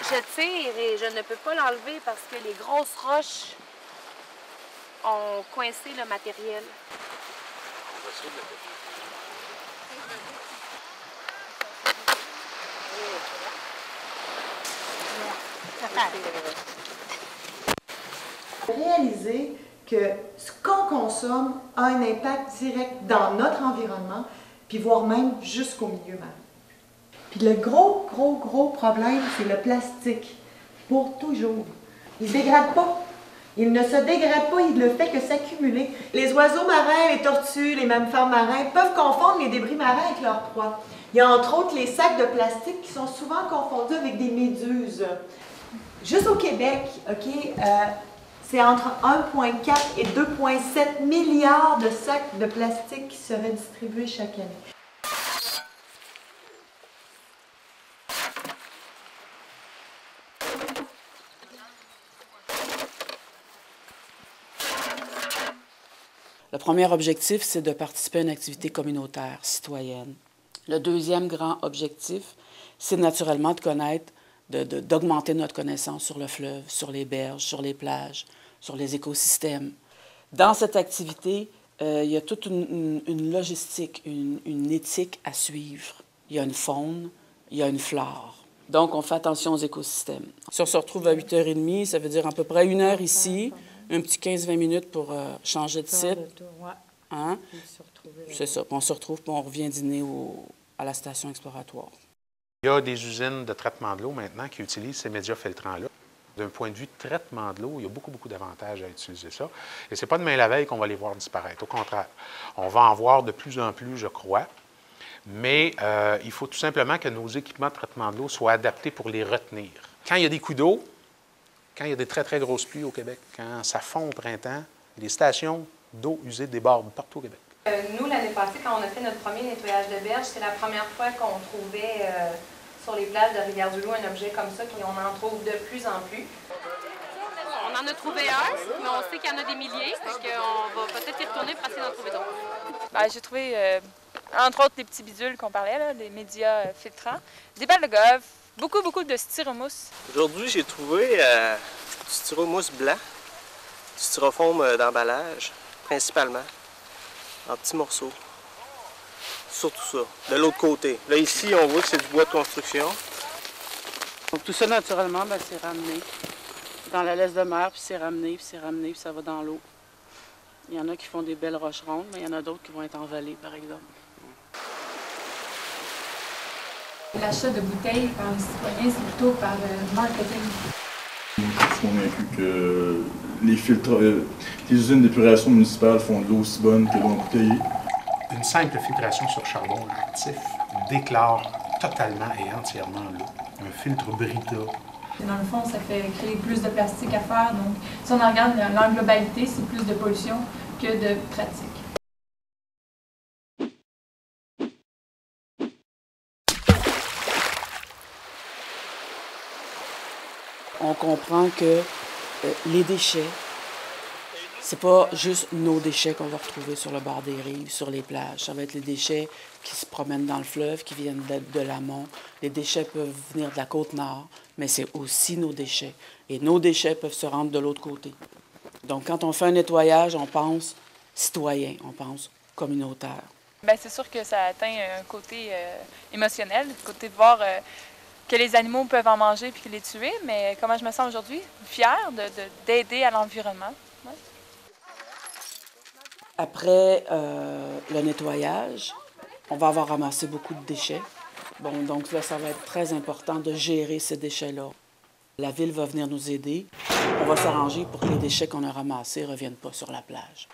Je tire et je ne peux pas l'enlever parce que les grosses roches ont coincé le matériel. Réaliser que ce qu'on consomme a un impact direct dans notre environnement, puis voire même jusqu'au milieu marin. Puis le gros problème, c'est le plastique. Pour toujours. Il ne se dégrade pas. Il ne se dégrade pas, il ne fait que s'accumuler. Les oiseaux marins, les tortues, les mammifères marins peuvent confondre les débris marins avec leur proie. Il y a entre autres les sacs de plastique qui sont souvent confondus avec des méduses. Juste au Québec, OK, c'est entre 1,4 et 2,7 milliards de sacs de plastique qui seraient distribués chaque année. Le premier objectif, c'est de participer à une activité communautaire, citoyenne. Le deuxième grand objectif, c'est naturellement de connaître, d'augmenter notre connaissance sur le fleuve, sur les berges, sur les plages, sur les écosystèmes. Dans cette activité, il y a toute une logistique, une éthique à suivre. Il y a une faune, il y a une flore. Donc, on fait attention aux écosystèmes. Si on se retrouve à 8h30, ça veut dire à peu près 1 heure ici, un petit 15-20 minutes pour changer de site. Hein? C'est ça. On se retrouve, puis on revient dîner à la station exploratoire. Il y a des usines de traitement de l'eau maintenant qui utilisent ces médias filtrants-là. D'un point de vue de traitement de l'eau, il y a beaucoup d'avantages à utiliser ça. Et ce n'est pas demain la veille qu'on va les voir disparaître. Au contraire, on va en voir de plus en plus, je crois. Mais il faut tout simplement que nos équipements de traitement de l'eau soient adaptés pour les retenir. Quand il y a des coups d'eau, quand il y a des très grosses pluies au Québec, quand ça fond au printemps, les stations d'eau usée débordent partout au Québec. Nous, l'année passée, quand on a fait notre premier nettoyage de berge, c'est la première fois qu'on trouvait sur les plages de Rivière-du-Loup un objet comme ça, puis on en trouve de plus en plus. On en a trouvé un, mais on sait qu'il y en a des milliers, donc on va peut-être y retourner pour essayer d'en trouver d'autres. J'ai trouvé, entre autres, des petits bidules qu'on parlait, là, des médias filtrants, des balles de golf, beaucoup de styromousse. Aujourd'hui, j'ai trouvé du styromousse blanc, du styrofoam d'emballage, principalement, en petits morceaux. Surtout ça, de l'autre côté. Là, ici, on voit que c'est du bois de construction. Donc, tout ça, naturellement, c'est ramené dans la laisse de mer, puis c'est ramené, puis ça va dans l'eau. Il y en a qui font des belles roches rondes, mais il y en a d'autres qui vont être envolées, par exemple. L'achat de bouteilles par les citoyens, c'est plutôt par le marketing. Je suis convaincu que les usines d'épuration municipales font de l'eau aussi bonne que l'eau embouteillée. Une simple filtration sur charbon actif déclare totalement et entièrement l'eau. Un filtre Brita. Dans le fond, ça fait créer plus de plastique à faire. Donc, si on en regarde en globalité, c'est plus de pollution que de pratique. On comprend que les déchets, c'est pas juste nos déchets qu'on va retrouver sur le bord des rives, sur les plages. Ça va être les déchets qui se promènent dans le fleuve, qui viennent de l'amont. Les déchets peuvent venir de la côte nord, mais c'est aussi nos déchets. Et nos déchets peuvent se rendre de l'autre côté. Donc, quand on fait un nettoyage, on pense citoyen, on pense communautaire. Bien, c'est sûr que ça atteint un côté émotionnel, le côté de voir que les animaux peuvent en manger puis les tuer, mais comment je me sens aujourd'hui? Fière d'aider à l'environnement. Ouais. Après le nettoyage, on va avoir ramassé beaucoup de déchets. Bon, donc là, ça va être très important de gérer ces déchets-là. La ville va venir nous aider. On va s'arranger pour que les déchets qu'on a ramassés ne reviennent pas sur la plage.